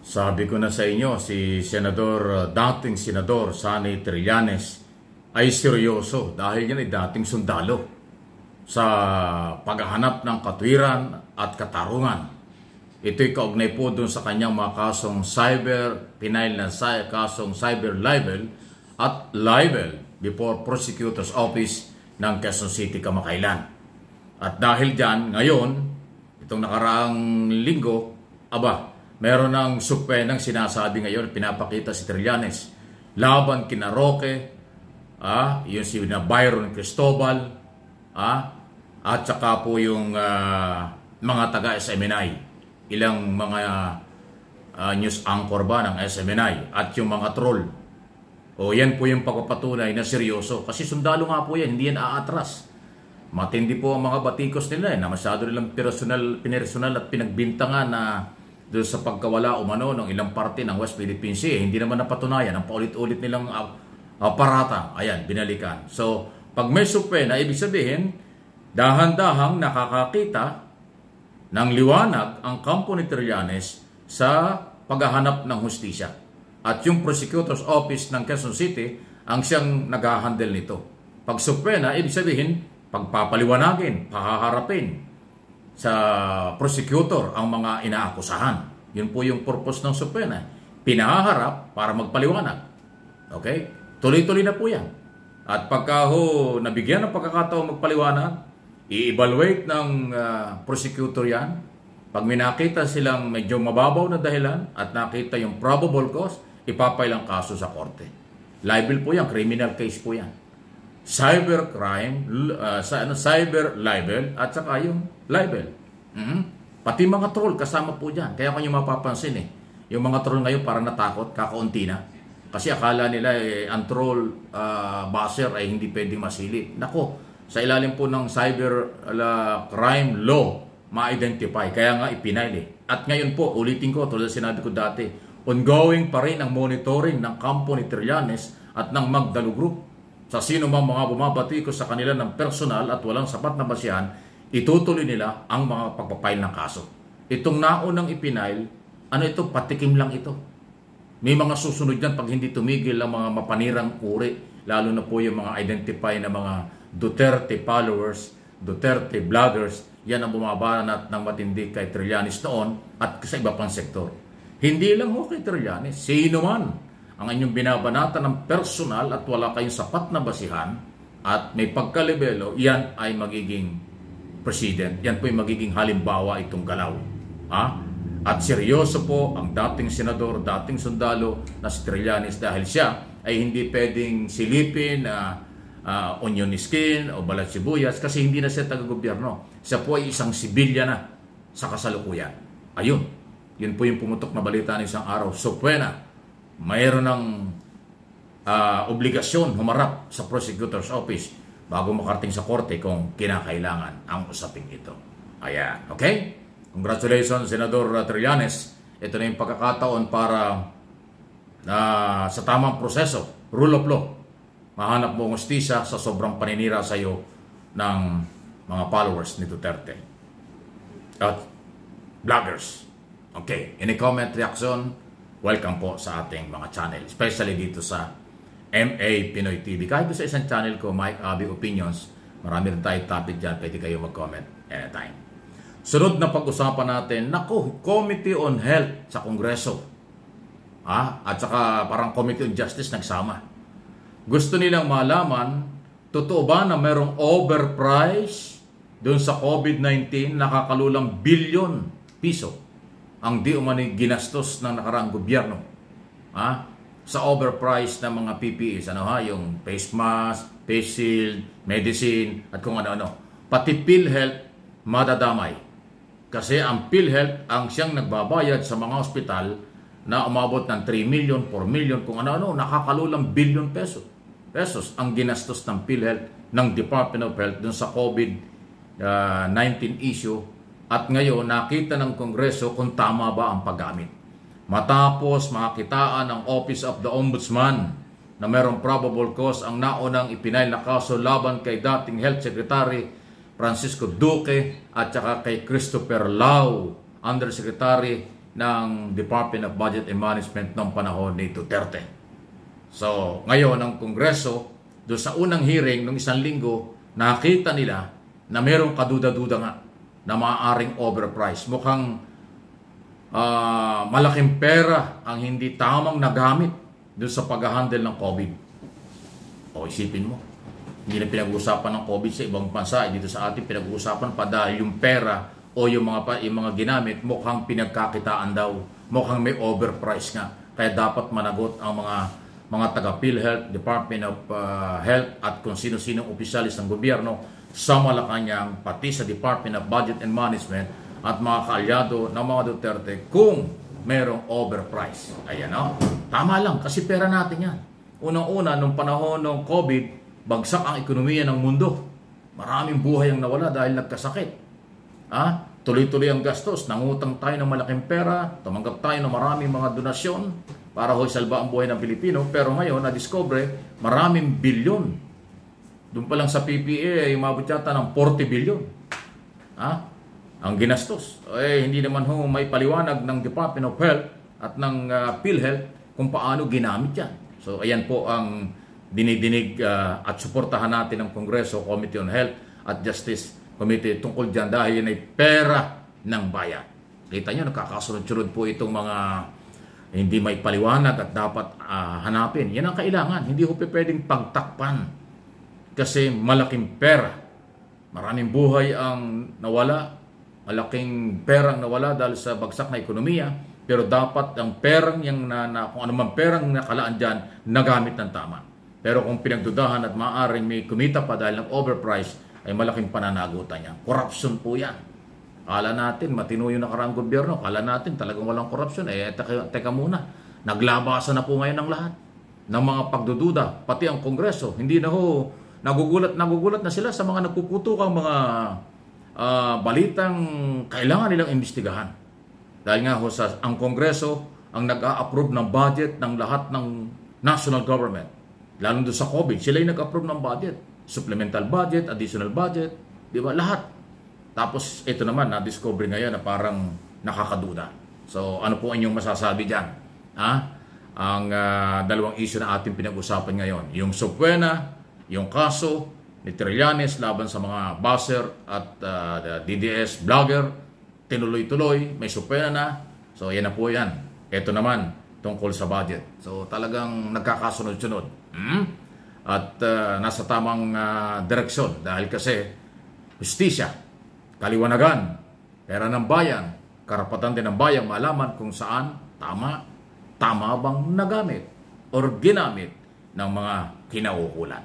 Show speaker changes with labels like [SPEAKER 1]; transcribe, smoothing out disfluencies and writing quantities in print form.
[SPEAKER 1] Sabi ko na sa inyo, si dating Senador Sonny Trillanes ay seryoso dahil yan ay dating sundalo sa paghahanap ng katwiran at katarungan. Ito'y kaugnay po dun sa kanyang mga kasong pinail na kasong cyber libel at libel before Prosecutor's Office ng Quezon City kamakailan. At dahil dyan, ngayon, itong nakaraang linggo, meron ng supwenang sinasabi ngayon, pinapakita si Trillanes laban kina Roque, yung si Byron Cristobal, at saka po yung mga taga-SMNI, ilang mga news anchor ba ng SMNI, at yung mga troll. Yan po yung pagpapatunay na seryoso. Kasi sundalo nga po yan, hindi yan aatras. Matindi po ang mga batikos nila na masyado nilang pinersonal at pinagbintangan na doon sa pagkawala umano ng ilang parte ng West Philippine Sea. Hindi naman napatunayan ang paulit-ulit nilang parata. Ayan, binalikan. So, pag may supena, ibig sabihin, dahan-dahang nakakakita ng liwanag ang kampo ni Trillanes sa paghahanap ng hustisya. At yung Prosecutor's Office ng Quezon City ang siyang nag-handle nito. Pag supena, ibig sabihin, pagpapaliwanagin, pahaharapin sa prosecutor ang mga inaakusahan. Yun po yung purpose ng supena. Pinahaharap para magpaliwanag. Okay? Tuloy-tuloy na po yan. At pagka nabigyan ng pagkakataon magpaliwanag, i-evaluate ng prosecutor yan. Pag may nakita silang medyo mababaw na dahilan at nakita yung probable cause, ipapailang kaso sa korte. Libel po yan, criminal case po yan. Cyber crime, cyber libel, at saka yung libel. Pati mga troll kasama po dyan. Kaya kung yung mapapansin yung mga troll ngayon parang natakot, kakaunti na. Kasi akala nila ang troll buzzer ay hindi pwedeng masilip. Nako, sa ilalim po ng cyber crime law, ma-identify. Kaya nga ipinail At ngayon po, ulitin ko, tulad sinabi ko dati, ongoing pa rin ang monitoring ng kampo ni Trillanes at ng Magdalo Group. Sa sino mang mga bumabatiko sa kanila ng personal at walang sapat na basihan, itutuloy nila ang mga pagpapail ng kaso. Itong naunang ipinail, ito? Patikim lang ito. May mga susunod yan pag hindi tumigil ang mga mapanirang uri, lalo na po yung mga identify na mga Duterte followers, Duterte vloggers, yan ang bumabanat ng matindi kay Trillanes noon at sa iba pang sektor. Hindi lang kay Trillanes, sino man ang inyong binabanatan ng personal at wala kayong sapat na basihan at may pagkalibelo, yan ay magiging president. Yan po yung magiging halimbawa itong galaw. At seryoso po ang dating senador, dating sundalo na si Trillanes dahil siya ay hindi pwedeng silipin onion skin o balat sibuyas kasi hindi na siya taga-gobyerno. Siya po ay isang sibilya na sa kasalukuyan. Ayun, yun po yung pumutok na balita ng isang araw. So, mayroon ng obligasyon humarap sa Prosecutor's Office bago makarating sa korte kung kinakailangan ang usaping ito. Ayan, okay? Congratulations, Senador Trillanes. Ito na yung pagkakataon para sa tamang proseso, rule of law, mahanap mo ang hustisya sa sobrang paninira sa iyo ng mga followers ni Duterte at vloggers. Okay, any comment, reaction? Welcome po sa ating mga channel, especially dito sa MA Pinoy TV. Kahit sa isang channel ko, Mike Abby Opinions, marami rin tayo topic dyan, pwede kayo mag-comment anytime. Sunod na pag-usapan natin, Committee on Health sa Kongreso. At saka parang Committee on Justice nagsama. Gusto nilang malaman, totoo ba na merong overprice doon sa COVID-19, nakakalulang bilyon piso ang di umani ginastos ng nakaraang gobyerno sa overpriced na mga PPEs, yung face mask, face shield, medicine, at kung ano-ano. Pati PhilHealth madadamay. Kasi ang PhilHealth ang siyang nagbabayad sa mga ospital na umabot ng 3 million, 4 million, kung ano-ano, nakakalulang billion pesos ang ginastos ng PhilHealth ng Department of Health dun sa COVID-19 issue. At ngayon, nakita ng Kongreso kung tama ba ang paggamit. Matapos makitaan ng Office of the Ombudsman na mayroong probable cause ang naunang ipinail na kaso laban kay dating Health Secretary Francisco Duque at saka kay Christopher Lau, Undersecretary ng Department of Budget and Management ng panahon ni Duterte. So, ngayon ang Kongreso, doon sa unang hearing ng isang linggo, nakita nila na mayroong kaduda-duda nga na maaaring overprice. Mukhang malaking pera ang hindi tamang nagamit doon sa pag-handle ng COVID. O isipin mo, hindi na pinag-uusapan ng COVID sa ibang bansa, dito sa atin pinag-uusapan pa dahil yung pera o yung mga ginamit mukhang pinagkakitaan daw, mukhang may overprice nga. Kaya dapat managot ang mga taga-PhilHealth, Department of Health at kung sino-sinong opisyalis ng gobyerno sa Malacanang, pati sa Department of Budget and Management at mga kaalyado ng mga Duterte kung merong overprice. Ayan o, tama lang kasi pera natin yan. Unang-una, nung panahon ng COVID, bagsak ang ekonomiya ng mundo. Maraming buhay ang nawala dahil nagkasakit. Tuloy-tuloy ang gastos. Nangutang tayo ng malaking pera, tumanggap tayo ng maraming mga donasyon para salba ang buhay ng Pilipino. Pero ngayon, na-discover, maraming bilyon. Doon pa lang sa PPA, ay umabot yata ng 40 bilyon. Ang ginastos. Hindi naman may paliwanag ng Department of Health at ng PhilHealth kung paano ginamit yan. So, ayan po ang dinidinig at suportahan natin ng Kongreso, Committee on Health at Justice Committee tungkol dyan dahil yan ay pera ng bayan. Kita nyo, nakakasunod-sunod po itong mga hindi may paliwanag at dapat hanapin. Yan ang kailangan. Hindi ko pwedeng pagtakpan kasi malaking pera. Maraming buhay ang nawala, malaking perang nawala dahil sa bagsak na ekonomiya. Pero dapat ang perang kung anumang perang nakalaan dyan, nagamit ng tama. Pero kung pinagdudahan at maaaring may kumita pa dahil ng overprice, ay malaking pananagutan yan. Corruption po yan. Kala natin, matino yung nakaraang gobyerno. Kala natin, talagang walang corruption. Teka muna. Naglabasan na po ngayon ng lahat ng mga pagdududa. Pati ang Kongreso. Hindi na nagugulat na sila sa mga nagpuputukang mga balitang kailangan nilang imbestigahan. Dahil nga ang Kongreso ang nag-a-approve ng budget ng lahat ng national government. Lalo doon sa COVID, sila yung nag-approve ng budget. Supplemental budget, additional budget, di ba? Lahat. Tapos ito naman, na-discover ngayon na parang nakakaduda. So ano po inyong masasabi dyan? Ang dalawang issue na ating pinag-usapan ngayon. Yung subpoena, yung kaso ni Trillanes laban sa mga buzzer at DDS vlogger, tinuloy-tuloy, may subpoena na. So, yan na po yan. Ito naman, tungkol sa budget. So, talagang nagkakasunod-sunod. At nasa tamang direksyon. Dahil kasi, justisya, kaliwanagan, pera ng bayan, karapatan din ng bayan malaman kung saan tama bang nagamit or ginamit ng mga kinaukulan.